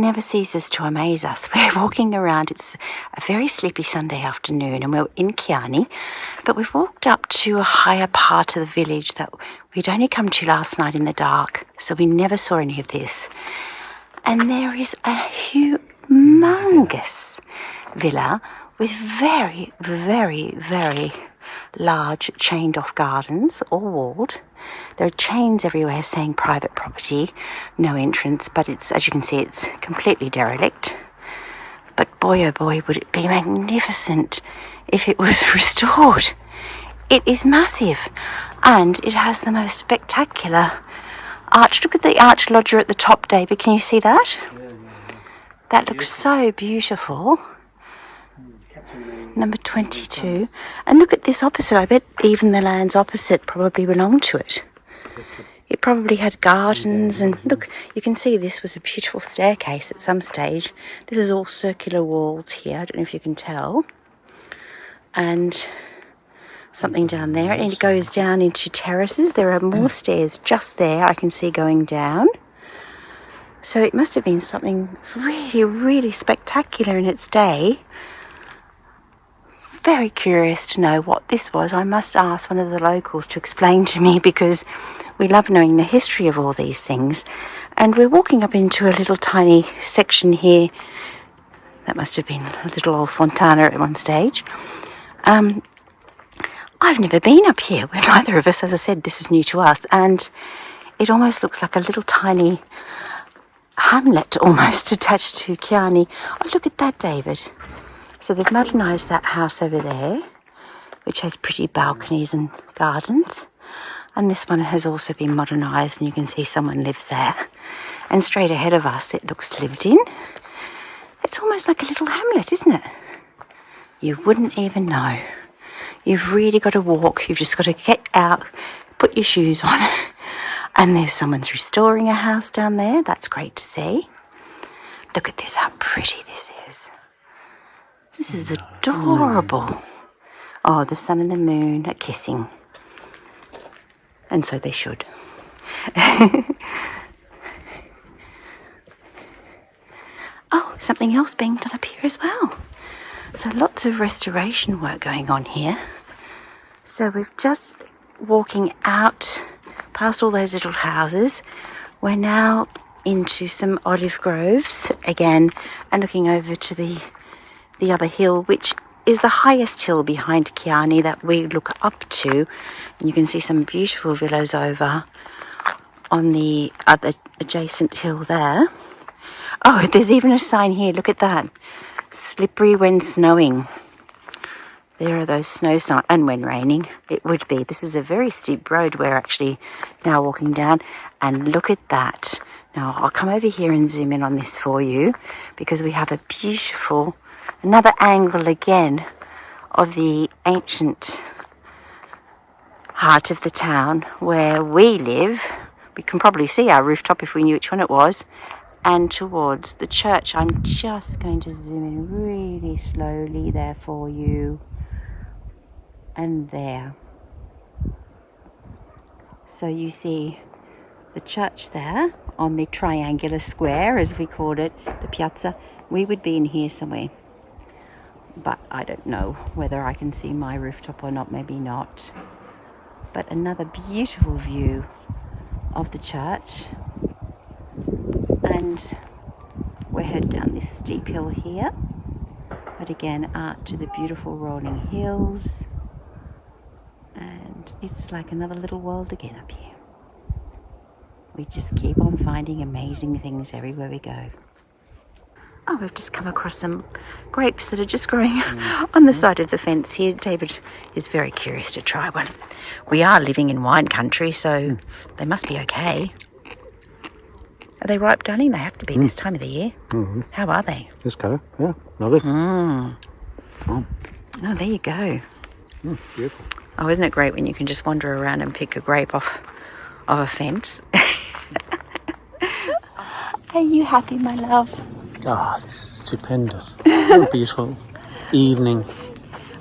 never ceases to amaze us. We're walking around, it's a very sleepy Sunday afternoon, and we're in Chianni, but we've walked up to a higher part of the village that we'd only come to last night in the dark, so we never saw any of this. And there is a humongous villa with very, very, very large chained off gardens, all walled. There are chains everywhere saying private property, no entrance, but it's, as you can see, it's completely derelict. But boy oh boy, would it be magnificent if it was restored. It is massive, and it has the most spectacular arch. Look at the arch loggia at the top, David, can you see that? That looks so beautiful. Number 22. And look at this opposite. I bet even the lands opposite probably belonged to it. It probably had gardens, and look, you can see this was a beautiful staircase at some stage. This is all circular walls here. I don't know if you can tell. And something down there, and it goes down into terraces. There are more stairs just there I can see going down. So it must have been something really, really spectacular in its day. Very curious to know what this was. I must ask one of the locals to explain to me, because we love knowing the history of all these things. And we're walking up into a little tiny section here. That must have been a little old fontana at one stage. I've never been up here. Well, neither of us, as I said, this is new to us. And it almost looks like a little tiny hamlet almost attached to Chianni. Oh, look at that, David. So they've modernised that house over there, which has pretty balconies and gardens. And this one has also been modernised, and you can see someone lives there. And straight ahead of us, it looks lived in. It's almost like a little hamlet, isn't it? You wouldn't even know. You've really got to walk. You've just got to get out, put your shoes on. And there's someone's restoring a house down there. That's great to see. Look at this, how pretty this is. This is adorable. Oh, the sun and the moon are kissing. And so they should. Oh, something else being done up here as well. So lots of restoration work going on here. So we've just walking out past all those little houses. We're now into some olive groves again, and looking over to the other hill, which is the highest hill behind Chianni that we look up to. And you can see some beautiful villas over on the other adjacent hill there. Oh, there's even a sign here. Look at that. Slippery when snowing. There are those snow signs. And when raining, it would be. This is a very steep road we're actually now walking down. And look at that. Now, I'll come over here and zoom in on this for you, because we have a beautiful, another angle again of the ancient heart of the town where we live. We can probably see our rooftop if we knew which one it was. And towards the church. I'm just going to zoom in really slowly there for you. And there. So you see the church there on the triangular square, as we called it, the piazza. We would be in here somewhere. But I don't know whether I can see my rooftop or not, maybe not. But another beautiful view of the church. And we're headed down this steep hill here. But again, out to the beautiful rolling hills. And it's like another little world again up here. We just keep on finding amazing things everywhere we go. Oh, we've just come across some grapes that are just growing on the side of the fence here. David is very curious to try one. We are living in wine country, so they must be okay. Are they ripe, darling? They have to be this time of the year. Mm-hmm. How are they? Just go. Yeah, lovely. Oh, there you go. Beautiful. Oh, isn't it great when you can just wander around and pick a grape off of a fence? Are you happy, my love? Ah, this is stupendous. What a beautiful evening.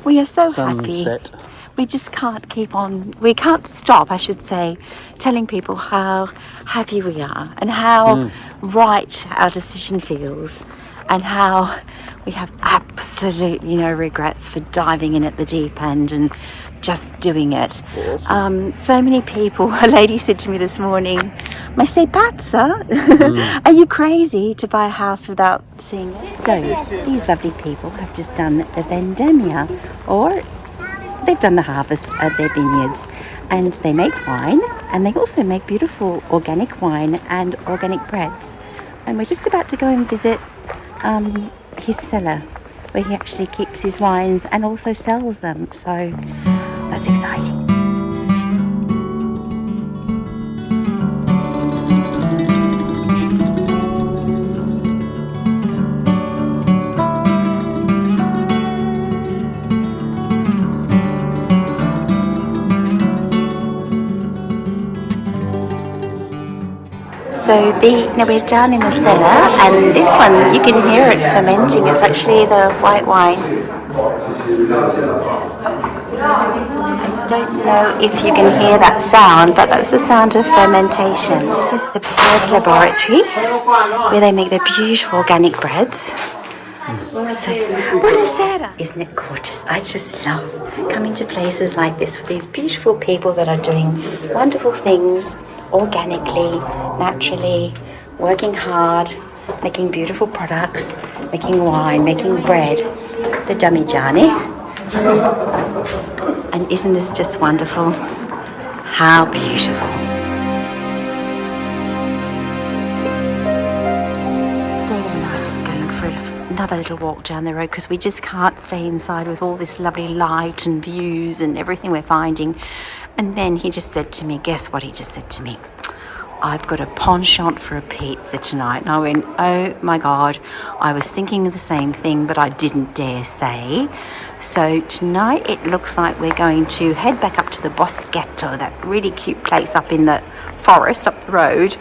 We are so sunset. happy. we just can't keep on, we can't stop, I should say, telling people how happy we are and how right our decision feels and how we have absolutely no regrets for diving in at the deep end and just doing it. Awesome. So many people, a lady said to me this morning, "Ma sei pazza? Are you crazy to buy a house without seeing it?" So these lovely people have just done the vendemmia, or they've done the harvest at their vineyards, and they make wine, and they also make beautiful organic wine and organic breads. And we're just about to go and visit his cellar, where he actually keeps his wines and also sells them. So that's exciting. So now we're down in the cellar, and this one you can hear it fermenting. It's actually the white wine. I don't know if you can hear that sound, but that's the sound of fermentation. This is the bread laboratory where they make their beautiful organic breads. So, buonasera! Isn't it gorgeous? I just love coming to places like this with these beautiful people that are doing wonderful things organically, naturally, working hard, making beautiful products, making wine, making bread, the Damigiani. And isn't this just wonderful? How beautiful. David and I are just going for another little walk down the road because we just can't stay inside with all this lovely light and views and everything we're finding. And then he just said to me, guess what he just said to me? "I've got a penchant for a pizza tonight." And I went, oh my God, I was thinking of the same thing, but I didn't dare say. So tonight it looks like we're going to head back up to the Boschetto, that really cute place up in the forest up the road,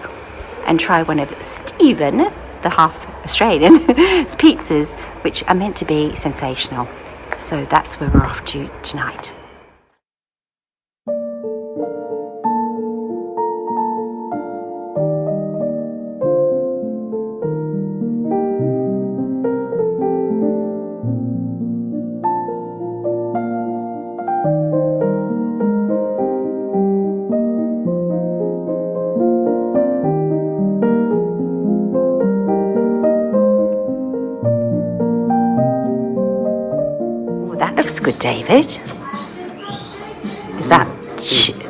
and try one of Stephen, the half Australian, pizzas, which are meant to be sensational. So that's where we're off to tonight. That looks good, David. Is that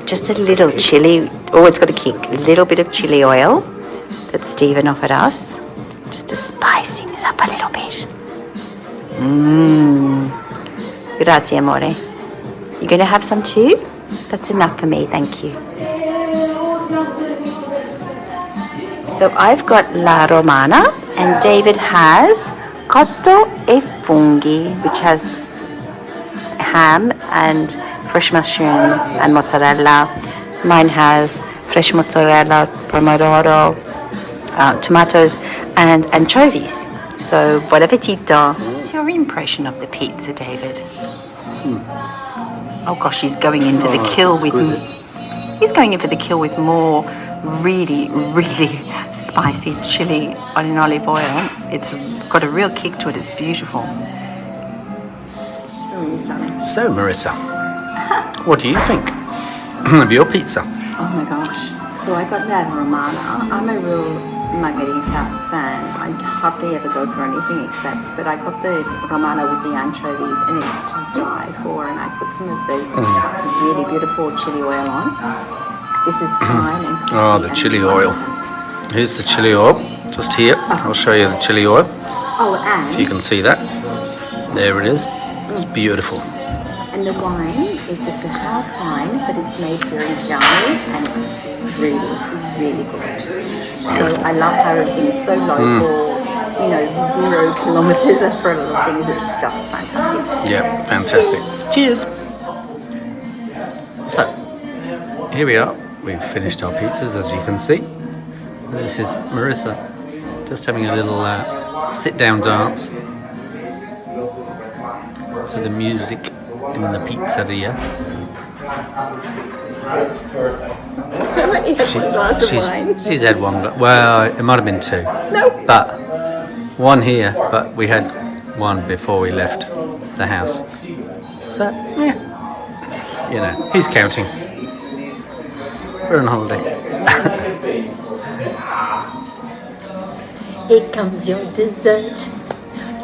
just a little chili? Oh, it's got a kick. A little bit of chili oil that Stephen offered us, just to spice things up a little bit. Grazie, amore. You going to have some too? That's enough for me, thank you. So I've got La Romana, and David has cotto e funghi, which has ham and fresh mushrooms and mozzarella. Mine has fresh mozzarella, pomodoro, tomatoes and anchovies. So buon appetito. What's your impression of the pizza, David? Oh gosh, he's going in for the kill with more really, really spicy chili in olive oil. It's got a real kick to it. It's beautiful. So, Marisa, what do you think of your pizza? Oh my gosh. So I got La Romana. I'm a real margherita fan. I hardly ever go for anything except, but I got the Romana with the anchovies, and it's to die for. And I put some of the really beautiful chili oil on. This is fine and crispy. Oh, the chili oil. Here's the chili oil, just here. I'll show you the chili oil. Oh, and If you can see that. There it is. It's beautiful. And the wine is just a house wine, but it's made here in Chianni, and it's really, really good. So I love how everything's so local, 0 kilometers for a lot of things. It's just fantastic. Yeah, fantastic. Cheers. So, here we are. We've finished our pizzas, as you can see. This is Marisa, just having a little sit-down dance to the music in the pizzeria. She's had one. Well, it might have been two. No. But one here. But we had one before we left the house. So yeah, you know, who's counting? We're on holiday. Here comes your dessert.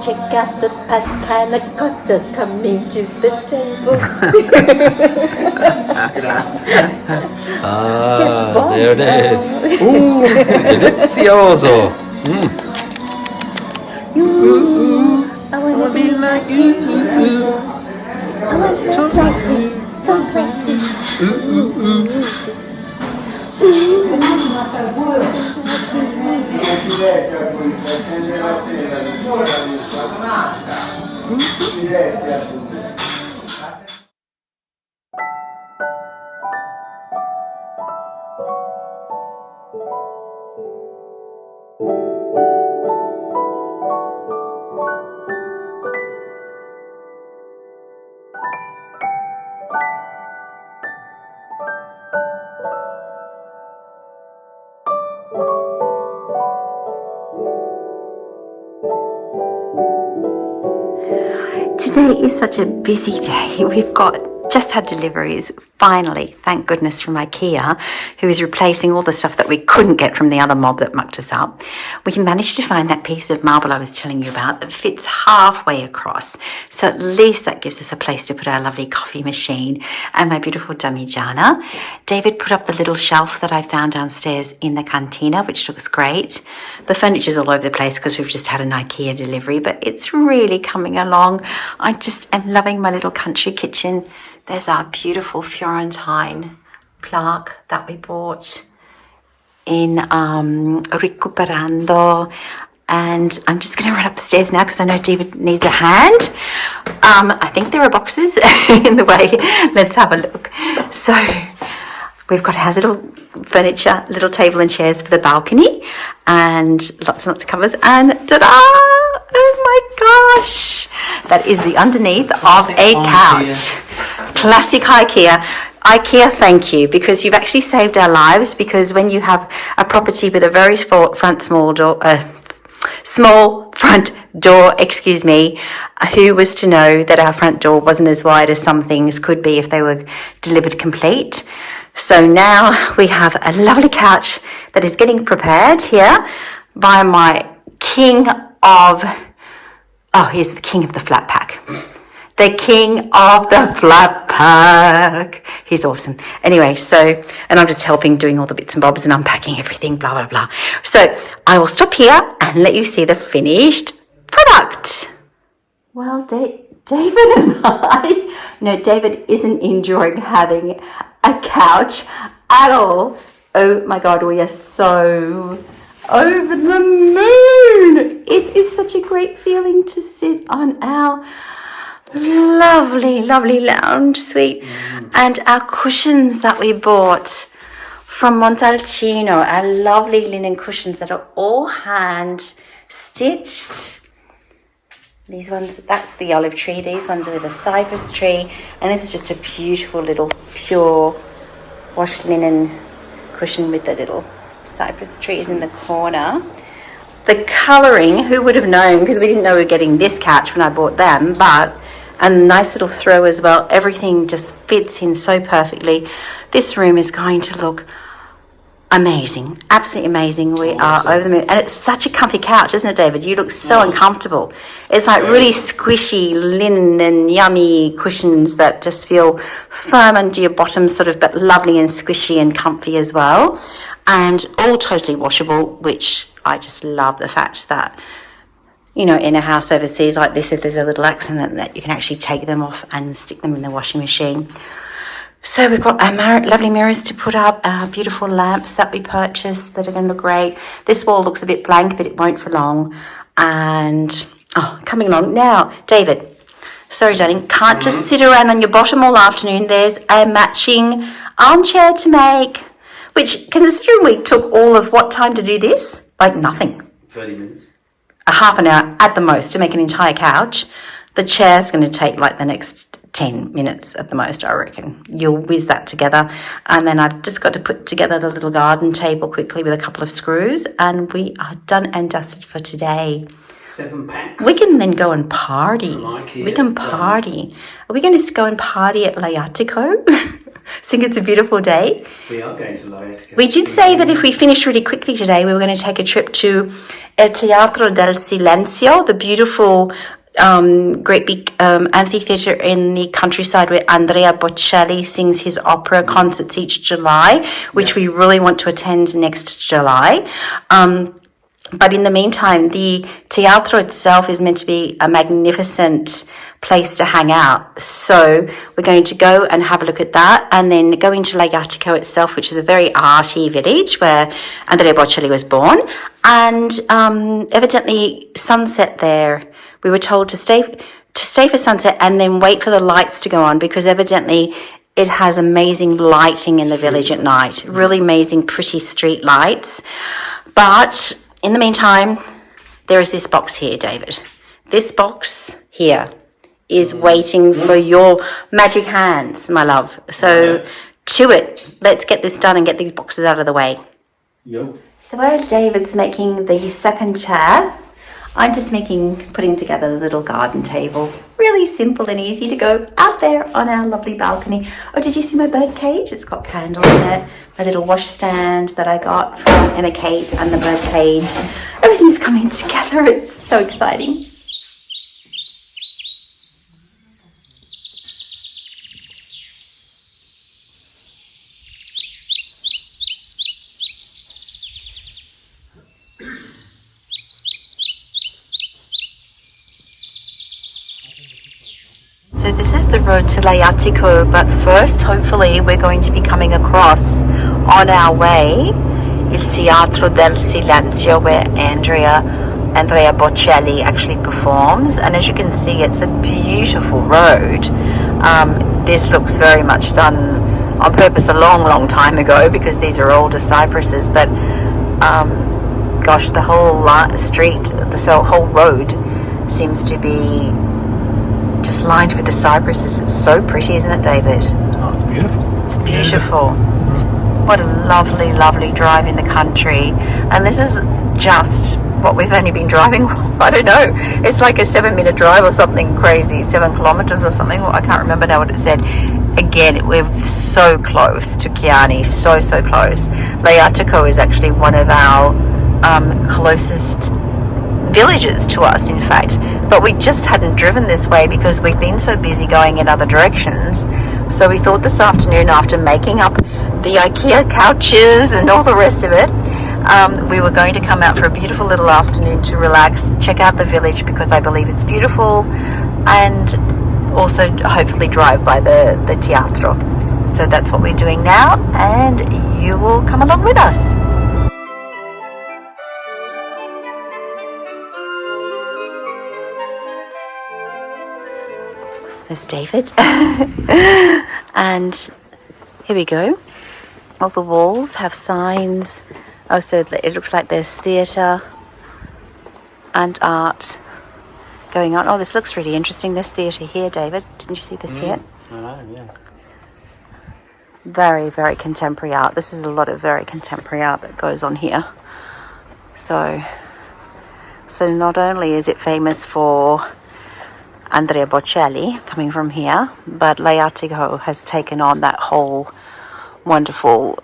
Check out the panna cotta coming to the table. Ah, there it is. Ooh, delizioso. I wanna be like you. I wanna talk like you. Talk like you. Today is such a busy day. We've just had deliveries, finally, thank goodness, from IKEA, who is replacing all the stuff that we couldn't get from the other mob that mucked us up. We managed to find that piece of marble I was telling you about that fits halfway across. So at least that gives us a place to put our lovely coffee machine and my beautiful damigiana. David put up the little shelf that I found downstairs in the cantina, which looks great. The furniture's all over the place because we've just had an IKEA delivery, but it's really coming along. I just am loving my little country kitchen. There's our beautiful Florentine plaque that we bought in Recuperando. And I'm just going to run up the stairs now because I know David needs a hand. I think there are boxes in the way. Let's have a look. So we've got our little furniture, little table and chairs for the balcony, and lots and lots of covers. And ta-da! Oh my gosh! That is the underneath of a couch. Classic IKEA. IKEA, thank you, because you've actually saved our lives, because when you have a property with a very small front door, who was to know that our front door wasn't as wide as some things could be if they were delivered complete. So now we have a lovely couch that is getting prepared here by my king of, he's the king of the flat pack. The king of the flat pack. He's awesome. Anyway, and I'm just helping, doing all the bits and bobs and unpacking everything, blah, blah, blah. So I will stop here and let you see the finished product. Well, David and David isn't enjoying having a couch at all. Oh my God, we are so over the moon. It is such a great feeling to sit on our lovely lounge suite, and our cushions that we bought from Montalcino, our lovely linen cushions that are all hand stitched. These ones, that's the olive tree, these ones are with a cypress tree, and this is just a beautiful little pure washed linen cushion with the little cypress trees in the corner. The colouring, who would have known, because we didn't know we were getting this couch when I bought them, but a nice little throw as well. Everything just fits in so perfectly. This room is going to look amazing, absolutely amazing. We are over the moon, and it's such a comfy couch, isn't it, David? You look so uncomfortable. It's like really squishy linen and yummy cushions that just feel firm under your bottom, sort of, but lovely and squishy and comfy as well, and all totally washable, which I just love the fact that, you know, in a house overseas like this, if there's a little accident, that you can actually take them off and stick them in the washing machine. So we've got our lovely mirrors to put up, our beautiful lamps that we purchased that are going to look great. This wall looks a bit blank, but it won't for long. And, coming along. Now, David, sorry, darling, can't just sit around on your bottom all afternoon. There's a matching armchair to make, which, considering we took all of what time to do this? Like nothing. 30 minutes. A half an hour at the most to make an entire couch. The chair's going to take like the next 10 minutes at the most, I reckon. You'll whiz that together. And then I've just got to put together the little garden table quickly with a couple of screws, and we are done and dusted for today. 7 packs. We can then go and party. IKEA, we can party. Are we going to go and party at Laiatico? I think it's a beautiful day. We are going to Laiatico. We did say that if we finish really quickly today, we were going to take a trip to El Teatro del Silencio, the beautiful great big amphitheatre in the countryside where Andrea Bocelli sings his opera concerts each July, which we really want to attend next July. But in the meantime, the teatro itself is meant to be a magnificent place to hang out. So we're going to go and have a look at that, and then go into Lajatico itself, which is a very arty village where Andrea Bocelli was born. And evidently sunset there. We were told to stay for sunset and then wait for the lights to go on, because evidently it has amazing lighting in the village at night. Really amazing, pretty street lights. But in the meantime, there is this box here, David. This box here is waiting for your magic hands, my love. So to it, let's get this done and get these boxes out of the way. Yo. So while David's making the second chair, I'm just putting together the little garden table. Really simple and easy to go out there on our lovely balcony. Oh, did you see my bird cage? It's got candles in it. My little washstand that I got from Emma Kate and the bird cage. Everything's coming together. It's so exciting. So this is the road to Laiatico, but first, hopefully, we're going to be coming across on our way Il Teatro del Silenzio, where Andrea Bocelli actually performs. And as you can see, it's a beautiful road. This looks very much done on purpose a long time ago, because these are older cypresses. But gosh, the whole street, the whole road seems to be just lined with the cypresses. It's so pretty, isn't it, David? Oh, it's beautiful. It's beautiful. What a lovely drive in the country. And this is just what we've only been driving. I don't know. It's like a 7-minute drive or something crazy. 7 kilometers or something. I can't remember now what it said. Again, we're so close to Chianni. So close. Laiatico is actually one of our closest villages to us, in fact, but we just hadn't driven this way because we've been so busy going in other directions. So we thought this afternoon, after making up the IKEA couches and all the rest of it, we were going to come out for a beautiful little afternoon to relax, check out the village, because I believe it's beautiful, and also hopefully drive by the teatro. So that's what we're doing now, and you will come along with us. There's David. And here we go. All the walls have signs. Oh, so it looks like there's theatre and art going on. Oh, this looks really interesting. There's theatre here, David. Didn't you see this here? I know, yeah. Very contemporary art. This is a lot of very contemporary art that goes on here. So not only is it famous for Andrea Bocelli coming from here, but Laiatico has taken on that whole wonderful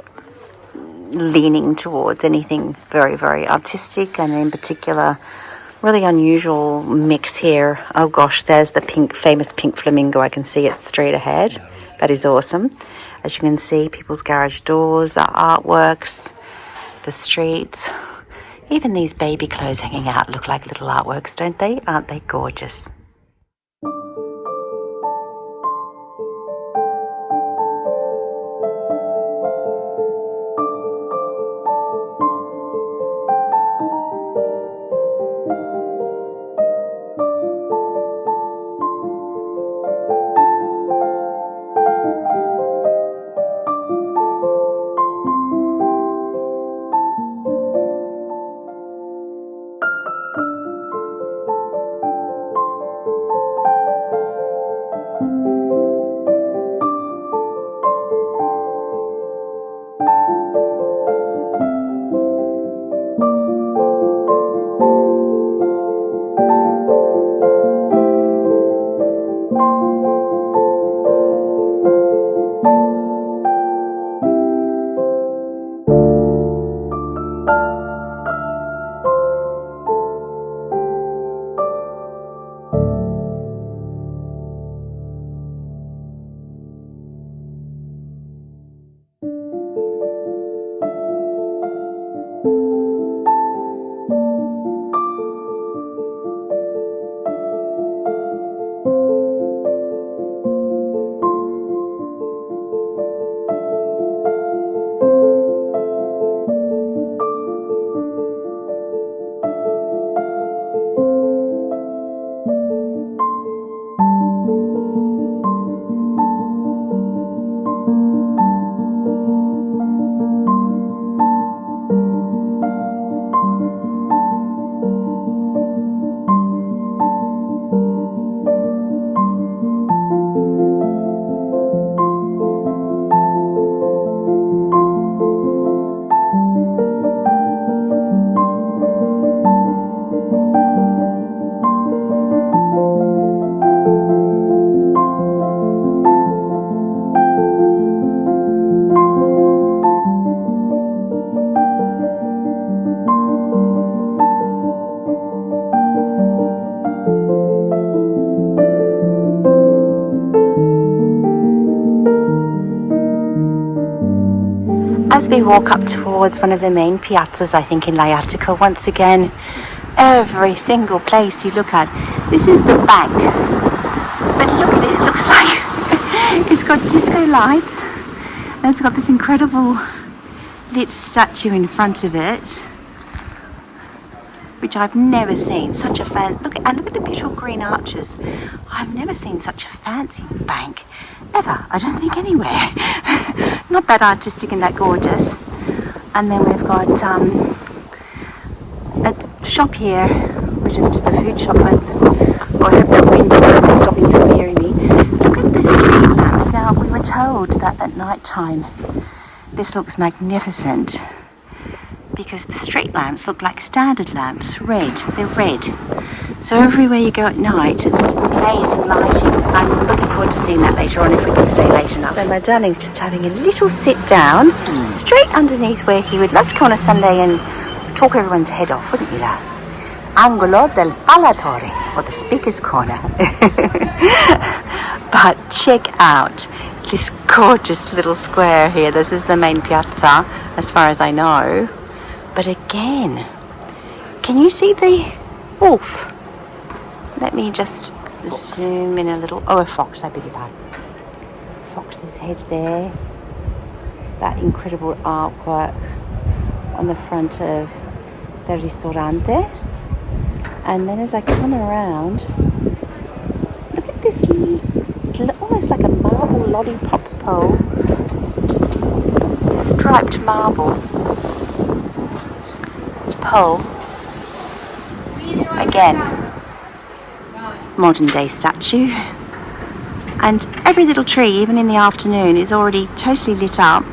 leaning towards anything very artistic, and in particular really unusual mix here. Oh gosh, there's the famous pink flamingo. I can see it straight ahead. That is awesome. As you can see, people's garage doors, the artworks, the streets, even these baby clothes hanging out look like little artworks, don't they? Aren't they gorgeous? as we walk up towards one of the main piazzas, I think in Lajatico, once again, every single place you look at, this is the bank. But look at it, it looks like it's got disco lights and it's got this incredible lit statue in front of it, which I've never seen. Such a look at the beautiful green arches. I've never seen such a fancy bank ever. I don't think anywhere. Not that artistic and that gorgeous. And then we've got a shop here, which is just a food shop. I hope that wind is stopping you from hearing me. Look at the street lamps. Now, we were told that at night time this looks magnificent, because the street lamps look like standard lamps, red. They're red. So everywhere you go at night, it's amazing lighting. I'm looking forward to seeing that later on if we can stay late enough. So my darling's just having a little sit down, straight underneath where he would love to come on a Sunday and talk everyone's head off, wouldn't you, La? Angolo del Parlatore, or the speaker's corner. But check out this gorgeous little square here. This is the main piazza, as far as I know. But again, can you see the wolf? Let me just zoom in a little. Oh, a fox, I beg your pardon. Fox's head there. That incredible artwork on the front of the ristorante. And then as I come around, look at this almost like a marble lollipop pole. Striped marble pole. Again, modern day statue. And every little tree, even in the afternoon, is already totally lit up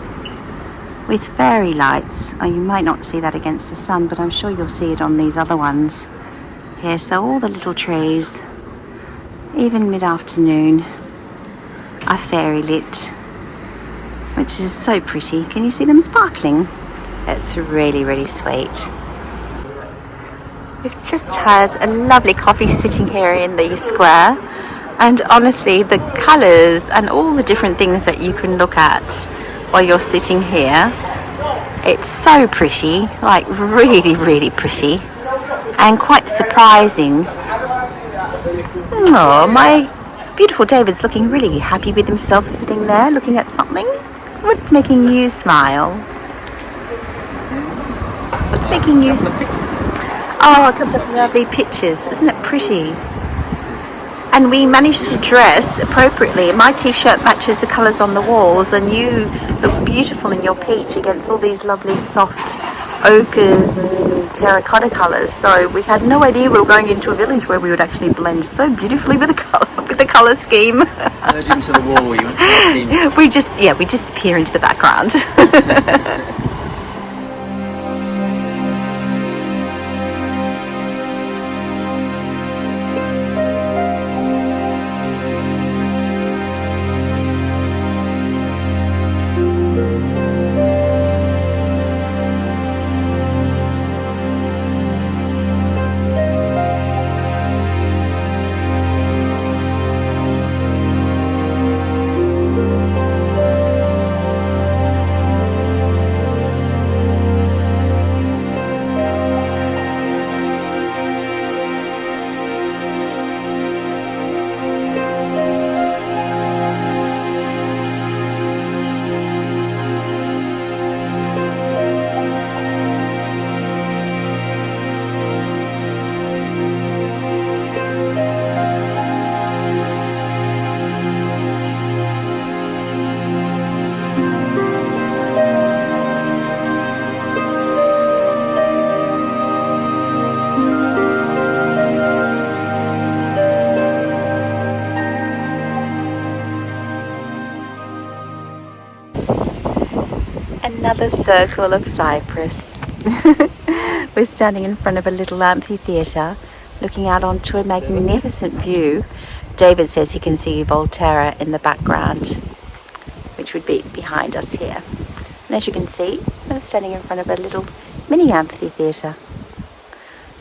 with fairy lights. Oh, you might not see that against the sun, but I'm sure you'll see it on these other ones here. So all the little trees, even mid-afternoon, are fairy lit, which is so pretty. Can you see them sparkling? It's really, really sweet. We've just had a lovely coffee sitting here in the square, and honestly the colours and all the different things that you can look at while you're sitting here, it's so pretty, like really, really pretty, and quite surprising. Oh, my beautiful David's looking really happy with himself sitting there looking at something. What's making you smile? What's making you smile? Oh, a couple of lovely pictures. Isn't it pretty? And we managed to dress appropriately. My t-shirt matches the colours on the walls, and you look beautiful in your peach against all these lovely soft ochres and terracotta colours. So we had no idea we were going into a village where we would actually blend so beautifully with the colour scheme. Merge into the wall. You went to the we just appear into the background. Another circle of Cyprus. We're standing in front of a little amphitheatre looking out onto a magnificent view. David says he can see Volterra in the background, which would be behind us here. And as you can see, we're standing in front of a little mini amphitheatre.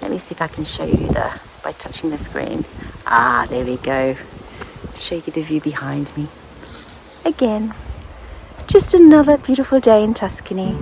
Let me see if I can show you by touching the screen. Ah, there we go. Show you the view behind me. Again, Just another beautiful day in Tuscany.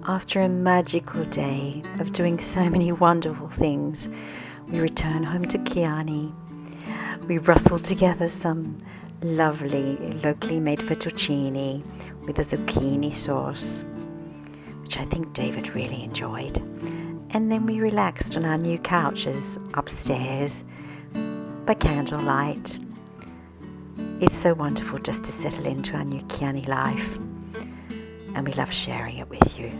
After a magical day of doing so many wonderful things, we return home to Chianni. We rustle together some lovely locally made fettuccine with a zucchini sauce, which I think David really enjoyed. And then we relaxed on our new couches upstairs by candlelight. It's so wonderful just to settle into our new Chianni life, and we love sharing it with you.